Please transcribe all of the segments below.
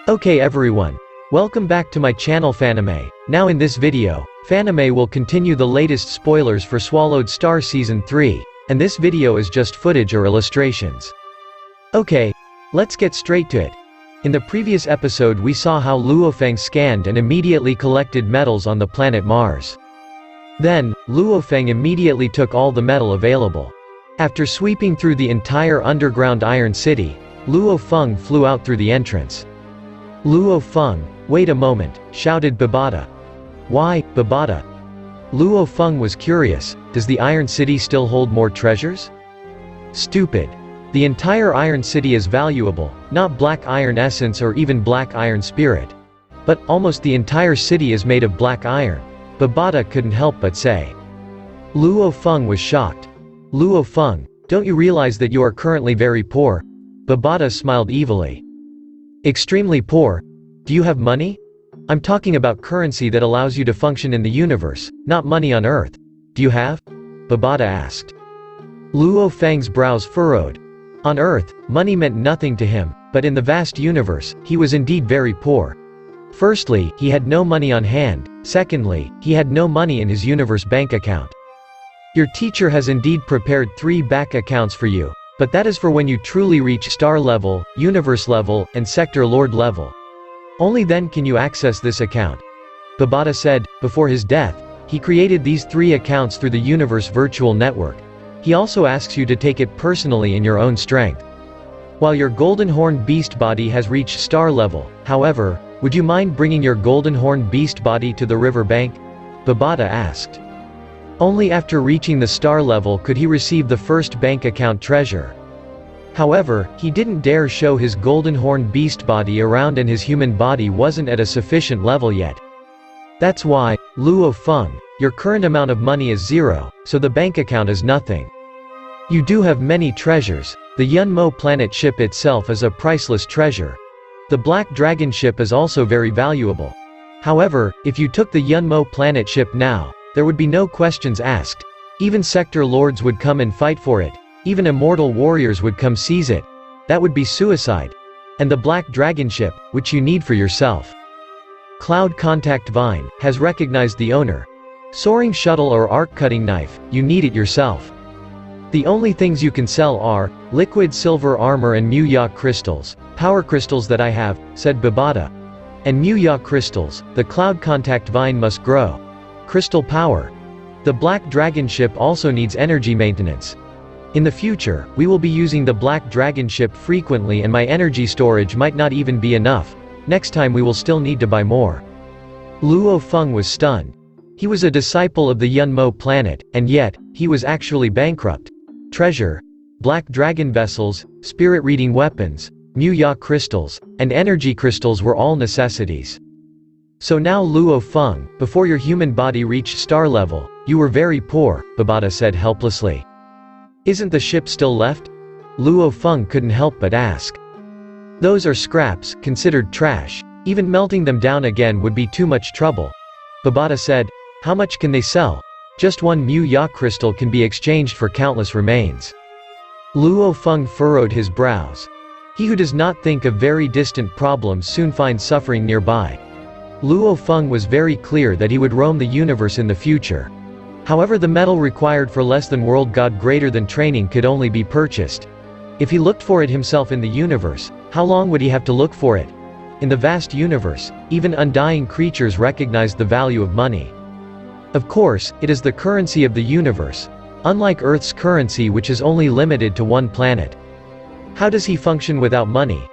Okay everyone. Welcome back to my channel Fanime. Now in this video, Fanime will continue the latest spoilers for Swallowed Star Season 3, and this video is just footage or illustrations. Okay, let's get straight to it. In the previous episode we saw how Luofeng scanned and immediately collected metals on the planet Mars. Then, Luofeng immediately took all the metal available. After sweeping through the entire underground Iron City, Luofeng flew out through the entrance. "Luofeng, wait a moment," shouted Babata. "Why, Babata?" Luofeng was curious, does the Iron City still hold more treasures? Stupid. The entire Iron City is valuable, not black iron essence or even black iron spirit. But, almost the entire city is made of black iron. Babata couldn't help but say. Luofeng was shocked. "Luofeng, don't you realize that you are currently very poor?" Babata smiled evilly. "Extremely poor? Do you have money? I'm talking about currency that allows you to function in the universe, not money on Earth. Do you have?" Babata asked. Luofeng's brows furrowed. On Earth, money meant nothing to him, but in the vast universe, he was indeed very poor. Firstly, he had no money on hand. Secondly, he had no money in his universe bank account. "Your teacher has indeed prepared 3 bank accounts for you. But that is for when you truly reach star level, universe level, and sector lord level. Only then can you access this account." Babata said. Before his death, he created these 3 accounts through the universe virtual network. He also asks you to take it personally in your own strength. While your golden horn beast body has reached star level, however, would you mind bringing your golden horn beast body to the river bank? Babata asked. Only after reaching the star level could he receive the first bank account treasure. However, he didn't dare show his golden horn beast body around and his human body wasn't at a sufficient level yet. That's why, Luofeng, your current amount of money is 0, so the bank account is nothing. You do have many treasures. The Yunmo planet ship itself is a priceless treasure. The Black Dragon ship is also very valuable. However, if you took the Yunmo planet ship now, there would be no questions asked. Even sector lords would come and fight for it. Even immortal warriors would come seize it. That would be suicide. And the Black Dragon ship, which you need for yourself. Cloud Contact Vine has recognized the owner. Soaring shuttle or arc cutting knife, you need it yourself. The only things you can sell are liquid silver armor and Muya crystals, power crystals that I have, said Babata. And Muya crystals, the Cloud Contact Vine must grow. Crystal power. The Black Dragon ship also needs energy maintenance. In the future, we will be using the Black Dragon ship frequently and my energy storage might not even be enough. Next time we will still need to buy more. Luofeng was stunned. He was a disciple of the Yunmo planet, and yet, he was actually bankrupt. Treasure, Black Dragon vessels, spirit-reading weapons, Muya crystals, and energy crystals were all necessities. So now Luofeng, before your human body reached star level, you were very poor, Babata said helplessly. Isn't the ship still left? Luofeng couldn't help but ask. Those are scraps, considered trash. Even melting them down again would be too much trouble. Babata said, how much can they sell? Just 1 Muya crystal can be exchanged for countless remains. Luofeng furrowed his brows. He who does not think of very distant problems soon finds suffering nearby. Luofeng was very clear that he would roam the universe in the future. However, the metal required for less than world god greater than training could only be purchased. If he looked for it himself in the universe, how long would he have to look for it? In the vast universe, even undying creatures recognized the value of money. Of course, it is the currency of the universe, unlike Earth's currency which is only limited to one planet. How does he function without money?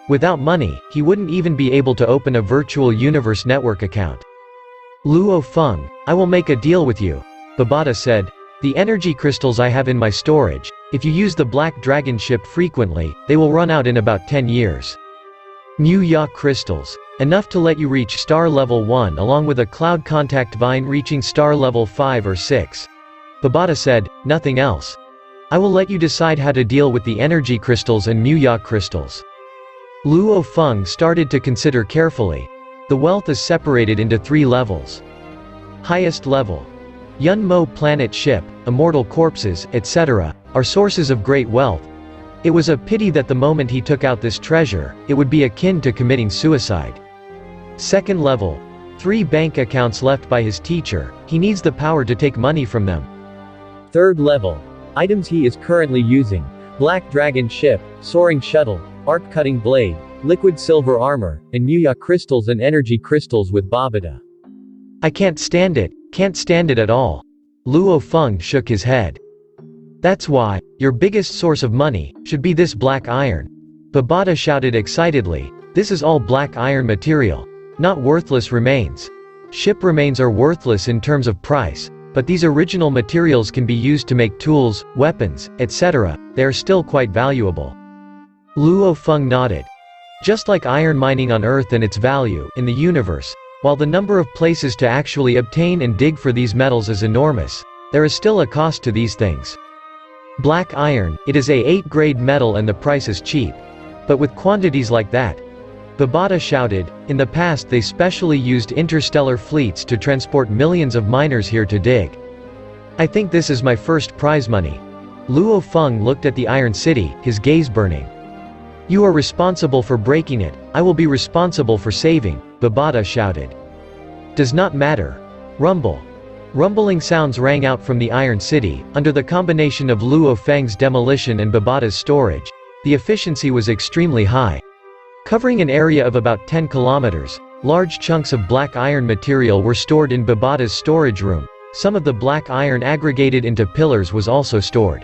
Without money, he wouldn't even be able to open a virtual universe network account. Luofeng, I will make a deal with you. Babata said, the energy crystals I have in my storage, if you use the Black Dragon ship frequently, they will run out in about 10 years. Muya crystals. Enough to let you reach star level 1 along with a Cloud Contact Vine reaching star level 5 or 6. Babata said, nothing else. I will let you decide how to deal with the energy crystals and Muya crystals. Luofeng started to consider carefully. The wealth is separated into 3 levels. Highest level. Yunmo planet ship, immortal corpses, etc., are sources of great wealth. It was a pity that the moment he took out this treasure, it would be akin to committing suicide. Second level. 3 bank accounts left by his teacher, he needs the power to take money from them. Third level. Items he is currently using: Black Dragon Ship, Soaring Shuttle, Arc Cutting Blade, Liquid Silver Armor, and Muya Crystals and Energy Crystals with Babata. I can't stand it at all. Luofeng shook his head. That's why, your biggest source of money, should be this black iron. Babata shouted excitedly, this is all black iron material. Not worthless remains. Ship remains are worthless in terms of price, but these original materials can be used to make tools, weapons, etc., they are still quite valuable. Luofeng nodded. Just like iron mining on Earth and its value in the universe, while the number of places to actually obtain and dig for these metals is enormous, there is still a cost to these things. Black iron, it is a 8th-grade metal and the price is cheap. But with quantities like that, Babata shouted, in the past they specially used interstellar fleets to transport millions of miners here to dig. I think this is my first prize money. Luofeng looked at the Iron City, his gaze burning. You are responsible for breaking it, I will be responsible for saving, Babata shouted. Does not matter. Rumble. Rumbling sounds rang out from the Iron City. Under the combination of Luofeng's demolition and Babata's storage, the efficiency was extremely high. Covering an area of about 10 kilometers, large chunks of black iron material were stored in Babata's storage room. Some of the black iron aggregated into pillars was also stored.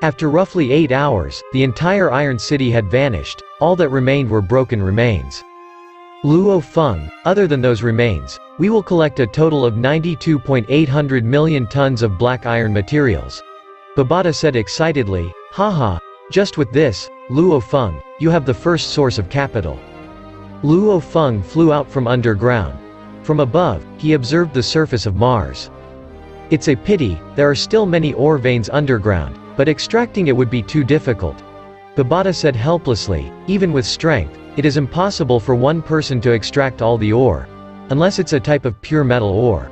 After roughly 8 hours, the entire Iron City had vanished, all that remained were broken remains. Luofeng, other than those remains, we will collect a total of 92.800 million tons of black iron materials. Babata said excitedly, haha, just with this, Luofeng, you have the first source of capital. Luofeng flew out from underground. From above, he observed the surface of Mars. It's a pity, there are still many ore veins underground, but extracting it would be too difficult. Babata said helplessly, even with strength, it is impossible for one person to extract all the ore. Unless it's a type of pure metal ore.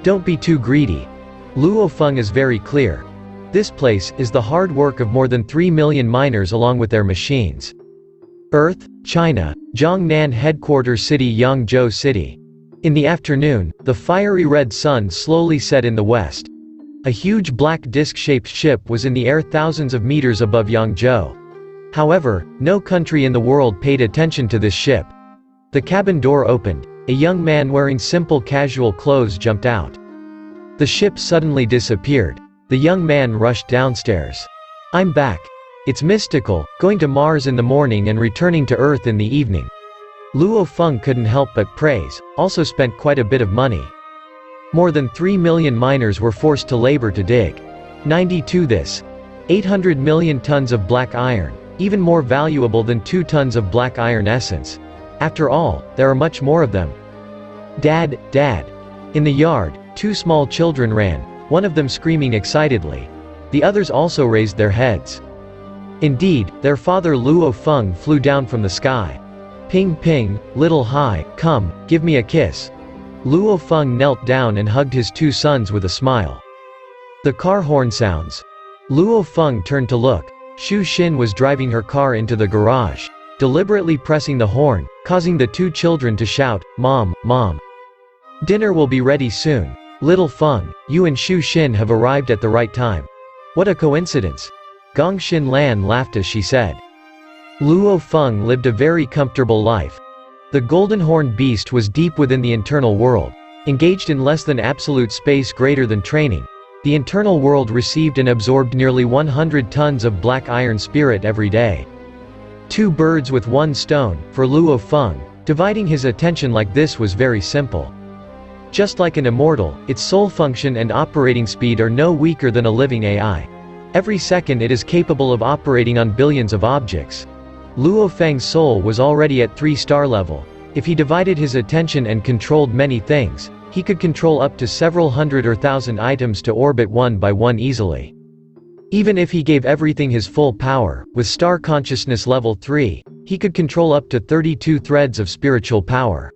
Don't be too greedy. Luofeng is very clear. This place is the hard work of more than 3 million miners along with their machines. Earth, China, Jiangnan headquarters city Yangzhou City. In the afternoon, the fiery red sun slowly set in the west. A huge black disc-shaped ship was in the air thousands of meters above Yangzhou. However, no country in the world paid attention to this ship. The cabin door opened. A young man wearing simple casual clothes jumped out. The ship suddenly disappeared. The young man rushed downstairs. I'm back. It's mystical, going to Mars in the morning and returning to Earth in the evening. Luofeng couldn't help but praise, also spent quite a bit of money. More than 3 million miners were forced to labor to dig. 92 this. 800 million tons of black iron, even more valuable than 2 tons of black iron essence. After all, there are much more of them. Dad, Dad. In the yard, 2 small children ran, one of them screaming excitedly. The others also raised their heads. Indeed, their father Luofeng flew down from the sky. Ping ping, little Hai, come, give me a kiss. Luofeng knelt down and hugged his 2 sons with a smile. The car horn sounds. Luofeng turned to look. Xu Xin was driving her car into the garage, deliberately pressing the horn, causing the 2 children to shout, Mom, Mom. Dinner will be ready soon. Little Feng, you and Xu Xin have arrived at the right time. What a coincidence. Gong Xin Lan laughed as she said. Luofeng lived a very comfortable life. The golden horned beast was deep within the internal world, engaged in less than absolute space greater than training. The internal world received and absorbed nearly 100 tons of black iron spirit every day. 2 birds with 1 stone, for Luofeng, dividing his attention like this was very simple. Just like an immortal, its soul function and operating speed are no weaker than a living AI. Every second it is capable of operating on billions of objects. Luofeng's soul was already at 3-star level. If he divided his attention and controlled many things, he could control up to several hundred or thousand items to orbit one by one easily. Even if he gave everything his full power, with star consciousness level 3, he could control up to 32 threads of spiritual power.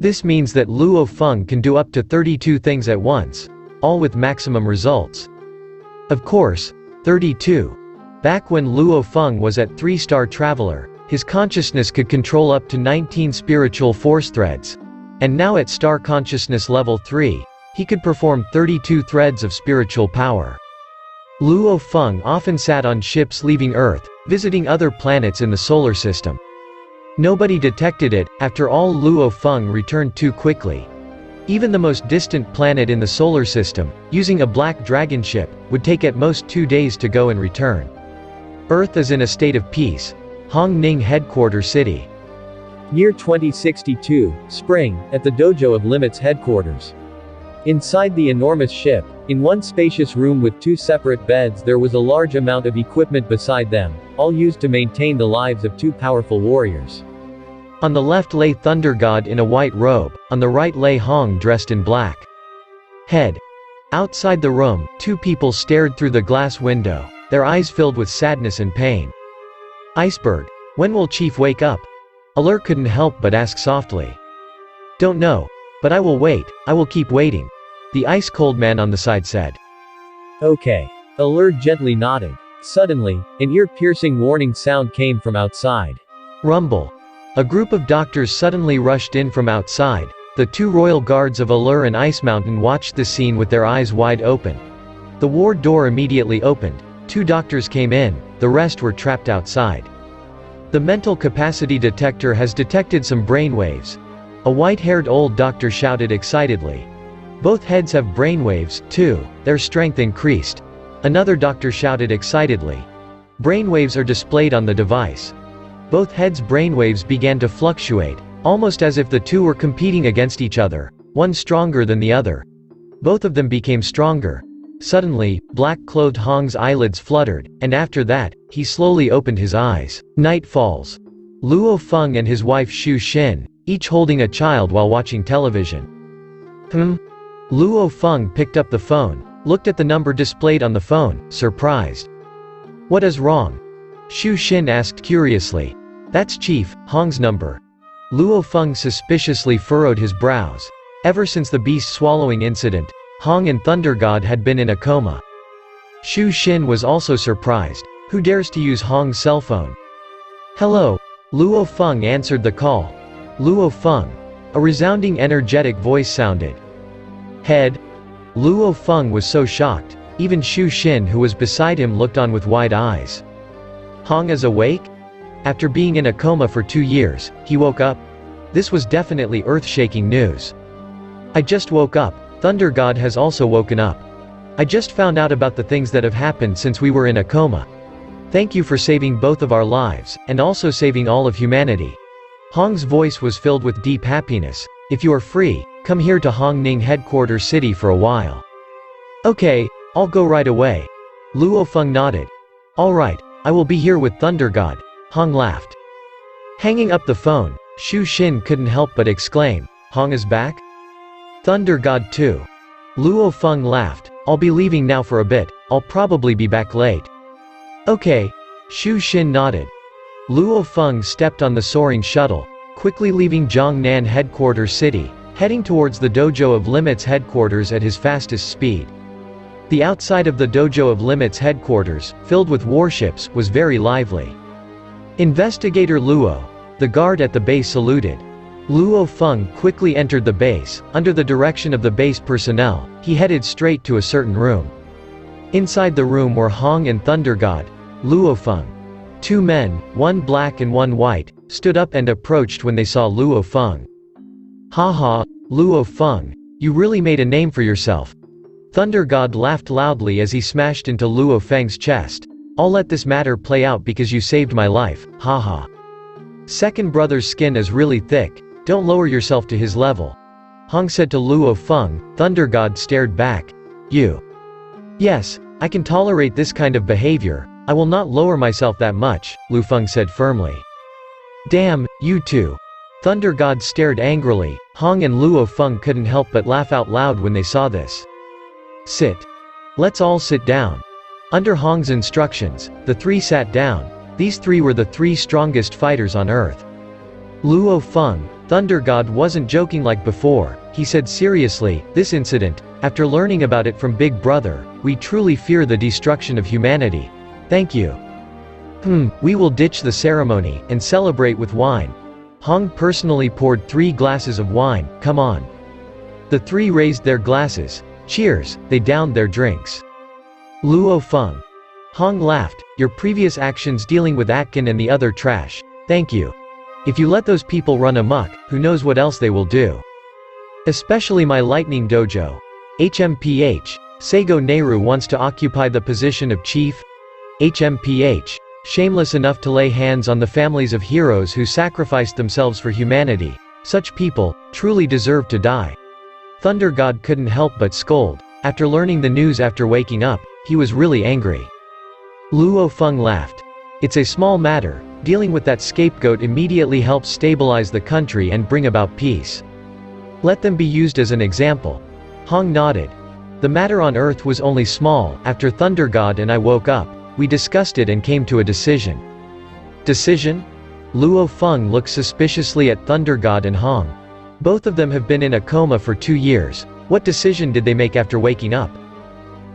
This means that Luofeng can do up to 32 things at once, all with maximum results. Of course, 32. Back when Luofeng was at 3-star Traveler, his consciousness could control up to 19 spiritual force threads. And now at Star Consciousness Level 3, he could perform 32 threads of spiritual power. Luofeng often sat on ships leaving Earth, visiting other planets in the solar system. Nobody detected it, after all Luofeng returned too quickly. Even the most distant planet in the solar system, using a black dragon ship, would take at most 2 days to go and return. Earth is in a state of peace. Hong Ning Headquarter City. Year 2062, Spring, at the Dojo of Limit's headquarters. Inside the enormous ship, in one spacious room with 2 separate beds, there was a large amount of equipment beside them, all used to maintain the lives of 2 powerful warriors. On the left lay Thunder God in a white robe, on the right lay Hong dressed in black. Head. Outside the room, 2 people stared through the glass window, their eyes filled with sadness and pain. Iceberg. When will Chief wake up? Alert couldn't help but ask softly. Don't know. But I will wait, I will keep waiting. The ice-cold man on the side said. Okay. Alert gently nodded. Suddenly, an ear-piercing warning sound came from outside. Rumble. A group of doctors suddenly rushed in from outside. The 2 royal guards of Allure and Ice Mountain watched the scene with their eyes wide open. The ward door immediately opened. 2 doctors came in, the rest were trapped outside. The mental capacity detector has detected some brainwaves. A white-haired old doctor shouted excitedly. Both heads have brainwaves, too, their strength increased. Another doctor shouted excitedly. Brainwaves are displayed on the device. Both heads' brainwaves began to fluctuate, almost as if the 2 were competing against each other, one stronger than the other. Both of them became stronger. Suddenly, black-clothed Hong's eyelids fluttered, and after that, he slowly opened his eyes. Night falls. Luofeng and his wife Xu Xin, each holding a child while watching television. Luofeng picked up the phone, looked at the number displayed on the phone, surprised. What is wrong? Xu Xin asked curiously. That's Chief Hong's number. Luofeng suspiciously furrowed his brows. Ever since the beast swallowing incident, Hong and Thunder God had been in a coma. Xu Xin was also surprised. Who dares to use Hong's cell phone? Hello. Luofeng answered the call. Luofeng. A resounding energetic voice sounded. Head. Luofeng was so shocked. Even Xu Xin who was beside him looked on with wide eyes. Hong is awake? After being in a coma for 2 years, he woke up? This was definitely earth-shaking news. I just woke up. Thunder God has also woken up. I just found out about the things that have happened since we were in a coma. Thank you for saving both of our lives, and also saving all of humanity. Hong's voice was filled with deep happiness. If you are free, come here to Hong Ning Headquarter City for a while. Okay, I'll go right away. Luofeng nodded. Alright, I will be here with Thunder God. Hong laughed. Hanging up the phone, Xu Xin couldn't help but exclaim, Hong is back? Thunder God too. Luofeng laughed. I'll be leaving now for a bit, I'll probably be back late. Okay. Xu Xin nodded. Luofeng stepped on the soaring shuttle, quickly leaving Zhongnan Headquarters City, heading towards the Dojo of Limit's headquarters at his fastest speed. The outside of the Dojo of Limit's headquarters, filled with warships, was very lively. Investigator Luo, the guard at the base, saluted. Luofeng quickly entered the base. Under the direction of the base personnel, he headed straight to a certain room. Inside the room were Hong and Thunder God. Luofeng. 2 men, one black and one white, stood up and approached when they saw Luofeng. Haha, Luofeng, you really made a name for yourself. Thunder God laughed loudly as he smashed into Luofeng's chest. I'll let this matter play out because you saved my life, haha. Second brother's skin is really thick. Don't lower yourself to his level. Hong said to Luofeng. Thunder God stared back. You. Yes, I can tolerate this kind of behavior. I will not lower myself that much, Luofeng said firmly. Damn, you two. Thunder God stared angrily. Hong and Luofeng couldn't help but laugh out loud when they saw this. Sit. Let's all sit down. Under Hong's instructions, the 3 sat down. These 3 were the 3 strongest fighters on Earth. Luofeng, Thunder God wasn't joking like before. He said seriously, this incident, after learning about it from Big Brother, we truly fear the destruction of humanity. Thank you. We will ditch the ceremony, and celebrate with wine. Hong personally poured 3 glasses of wine, come on. The 3 raised their glasses. Cheers, they downed their drinks. Luofeng. Hong laughed, your previous actions dealing with Atkin and the other trash. Thank you. If you let those people run amok, who knows what else they will do. Especially my lightning dojo. HMPH. Seigo Nehru wants to occupy the position of chief. HMPH. Shameless enough to lay hands on the families of heroes who sacrificed themselves for humanity. Such people, truly deserve to die. Thunder God couldn't help but scold. After learning the news after waking up, he was really angry. Luofeng laughed. It's a small matter, dealing with that scapegoat immediately helps stabilize the country and bring about peace. Let them be used as an example. Hong nodded. The matter on Earth was only small. After Thunder God and I woke up, we discussed it and came to a decision. Decision? Luofeng looked suspiciously at Thunder God and Hong. Both of them have been in a coma for 2 years. What decision did they make after waking up?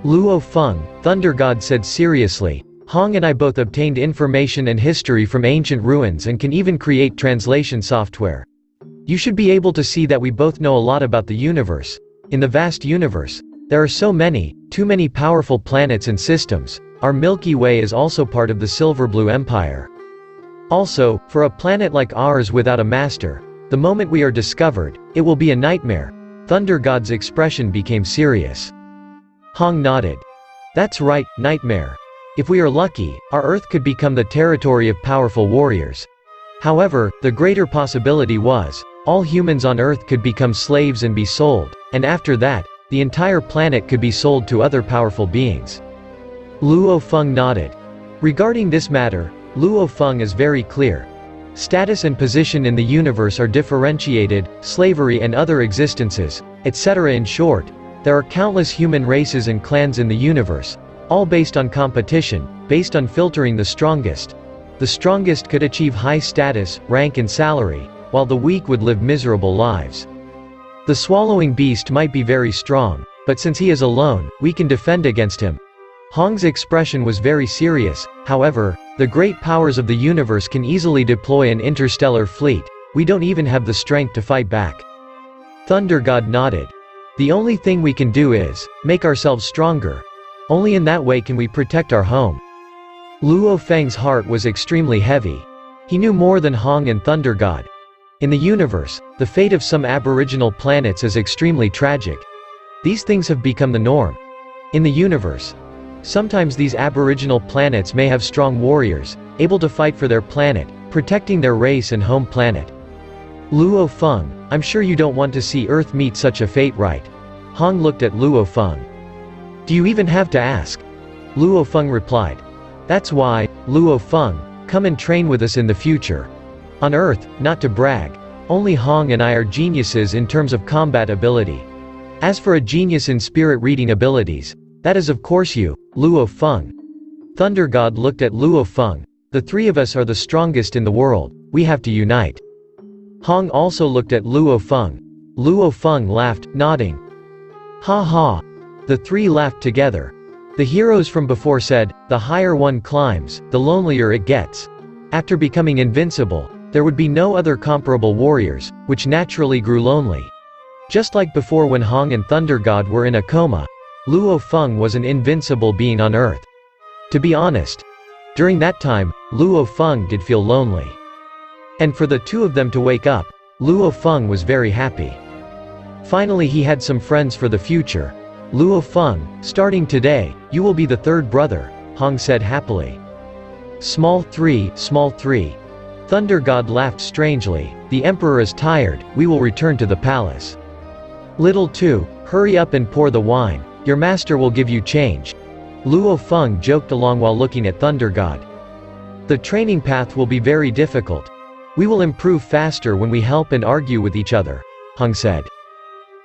Luofeng, Thunder God said seriously, Hong and I both obtained information and history from ancient ruins and can even create translation software. You should be able to see that we both know a lot about the universe. In the vast universe, there are so many, too many powerful planets and systems. Our Milky Way is also part of the Silver Blue Empire. Also, for a planet like ours without a master, the moment we are discovered, it will be a nightmare. Thunder God's expression became serious. Hong nodded. That's right, nightmare. If we are lucky, our Earth could become the territory of powerful warriors. However, the greater possibility was, all humans on Earth could become slaves and be sold, and after that, the entire planet could be sold to other powerful beings. Luofeng nodded. Regarding this matter, Luofeng is very clear. Status and position in the universe are differentiated, slavery and other existences, etc. In short, there are countless human races and clans in the universe, all based on competition, based on filtering the strongest. The strongest could achieve high status, rank and salary, while the weak would live miserable lives. The swallowing beast might be very strong, but since he is alone, we can defend against him. Hong's expression was very serious. However, the great powers of the universe can easily deploy an interstellar fleet. We don't even have the strength to fight back. Thunder God nodded. The only thing we can do is make ourselves stronger. Only in that way can we protect our home. Luofeng's heart was extremely heavy. He knew more than Hong and Thunder God. In the universe, the fate of some aboriginal planets is extremely tragic. These things have become the norm. In the universe, sometimes these aboriginal planets may have strong warriors, able to fight for their planet, protecting their race and home planet. Luofeng, I'm sure you don't want to see Earth meet such a fate, right? Hong looked at Luofeng. Do you even have to ask? Luofeng replied. That's why, Luofeng, come and train with us in the future. On Earth, not to brag, only Hong and I are geniuses in terms of combat ability. As for a genius in spirit reading abilities, that is of course you, Luofeng. Thunder God looked at Luofeng. The 3 of us are the strongest in the world, we have to unite. Hong also looked at Luofeng. Luofeng laughed, nodding. Ha ha. The 3 laughed together. The heroes from before said, the higher one climbs, the lonelier it gets. After becoming invincible, there would be no other comparable warriors, which naturally grew lonely. Just like before when Hong and Thunder God were in a coma, Luofeng was an invincible being on Earth. To be honest, during that time, Luofeng did feel lonely. And for the 2 of them to wake up, Luofeng was very happy. Finally he had some friends for the future. Luofeng, starting today, you will be the 3rd brother, Hong said happily. Small 3. Thunder God laughed strangely, the Emperor is tired, we will return to the palace. Little 2, hurry up and pour the wine, your master will give you change. Luofeng joked along while looking at Thunder God. The training path will be very difficult. We will improve faster when we help and argue with each other, Hong said.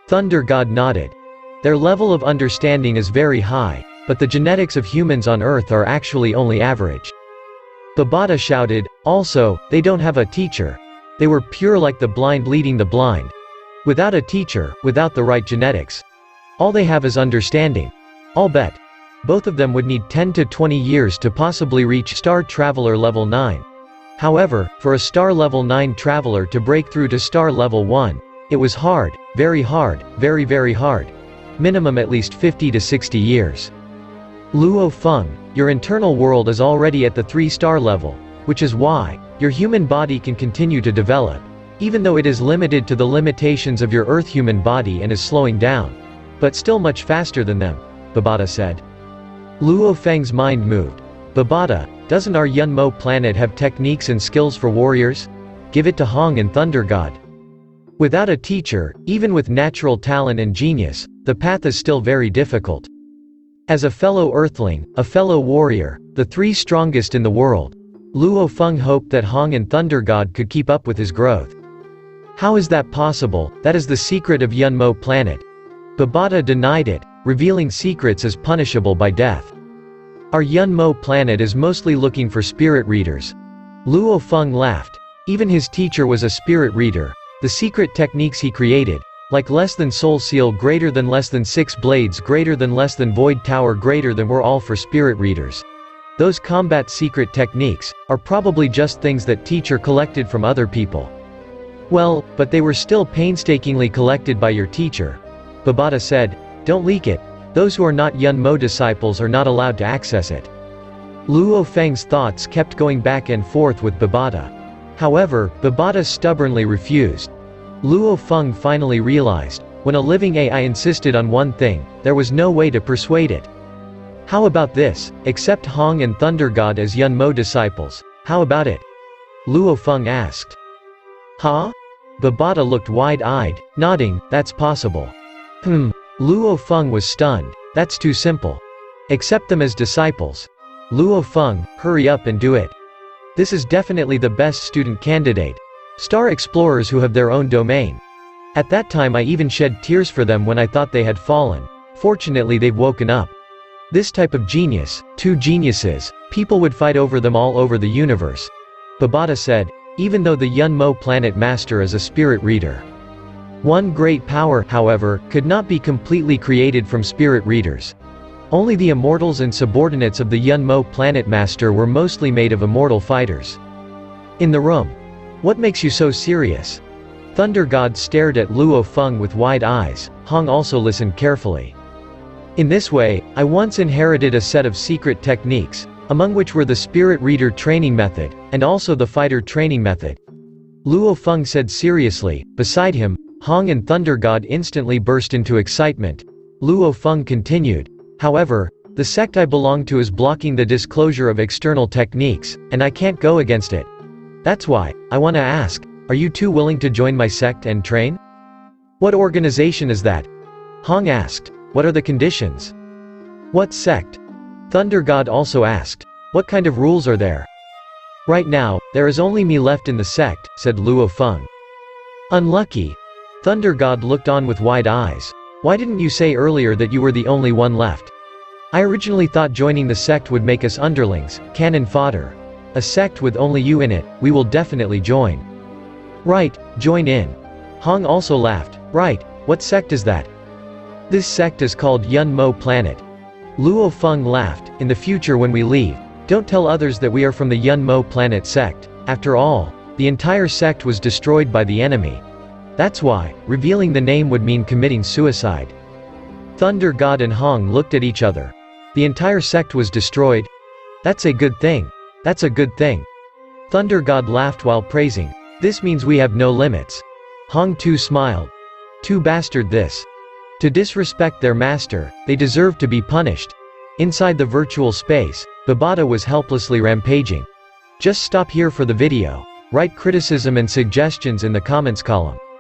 Thunder God nodded. Their level of understanding is very high, but the genetics of humans on Earth are actually only average. Babata shouted, also, they don't have a teacher. They were pure like the blind leading the blind. Without a teacher, without the right genetics. All they have is understanding. I'll bet. both of them would need 10 to 20 years to possibly reach Star Traveler level 9. However, for a Star level 9 traveler to break through to Star level 1, it was hard, very hard. Minimum at least 50 to 60 years. Luofeng, your internal world is already at the 3-star level, which is why your human body can continue to develop, even though it is limited to the limitations of your Earth human body and is slowing down. But still much faster than them, Babata said. Luofeng's mind moved. Babata, doesn't our Yunmo planet have techniques and skills for warriors? Give it to Hong and Thunder God. Without a teacher, even with natural talent and genius, the path is still very difficult. As a fellow Earthling, a fellow warrior, the 3 strongest in the world, Luofeng hoped that Hong and Thunder God could keep up with his growth. How is that possible? That is the secret of Yunmo planet. Babata denied it, revealing secrets is punishable by death. Our Yunmo planet is mostly looking for spirit readers. Luofeng laughed. Even his teacher was a spirit reader. The secret techniques he created, like less than soul seal greater than less than 6 blades greater than less than void tower greater than, were all for spirit readers. Those combat secret techniques are probably just things that teacher collected from other people. Well, but they were still painstakingly collected by your teacher. Babata said, don't leak it. Those who are not Yunmo disciples are not allowed to access it. Luofeng's thoughts kept going back and forth with Babata. However, Babata stubbornly refused. Luofeng finally realized, when a living AI insisted on one thing, there was no way to persuade it. How about this? Accept Hong and Thunder God as Yunmo disciples. How about it? Luofeng asked. Huh? Babata looked wide-eyed, nodding, that's possible. Luofeng was stunned. That's too simple. Accept them as disciples. Luofeng, hurry up and do it. This is definitely the best student candidate. Star explorers who have their own domain. At that time I even shed tears for them when I thought they had fallen. Fortunately they've woken up. This type of genius, 2 geniuses, people would fight over them all over the universe. Babata said, even though the Yunmo planet master is a spirit reader. One great power, however, could not be completely created from spirit readers. Only the immortals and subordinates of the Yunmo planet master were mostly made of immortal fighters. In the room. What makes you so serious? Thunder God stared at Luofeng with wide eyes. Hong also listened carefully. In this way, I once inherited a set of secret techniques, among which were the spirit reader training method, and also the fighter training method. Luofeng said seriously. Beside him, Hong and Thunder God instantly burst into excitement. Luofeng continued. However, the sect I belong to is blocking the disclosure of external techniques, and I can't go against it. That's why, I want to ask, are you two willing to join my sect and train? What organization is that? Hong asked. What are the conditions? What sect? Thunder God also asked. What kind of rules are there? Right now, there is only me left in the sect, said Luofeng. Unlucky. Thunder God looked on with wide eyes. Why didn't you say earlier that you were the only one left? I originally thought joining the sect would make us underlings, cannon fodder. A sect with only you in it, we will definitely join. Right, join in. Hong also laughed. Right, what sect is that? This sect is called Yunmo Planet. Luofeng laughed. In the future when we leave, don't tell others that we are from the Yunmo Planet sect. After all, the entire sect was destroyed by the enemy. That's why, revealing the name would mean committing suicide. Thunder God and Hong looked at each other. The entire sect was destroyed? That's a good thing. That's a good thing. Thunder God laughed while praising. This means we have no limits. Hong too smiled. Too bastard this. To disrespect their master, they deserve to be punished. Inside the virtual space, Babata was helplessly rampaging. Just stop here for the video. Write criticism and suggestions in the comments column.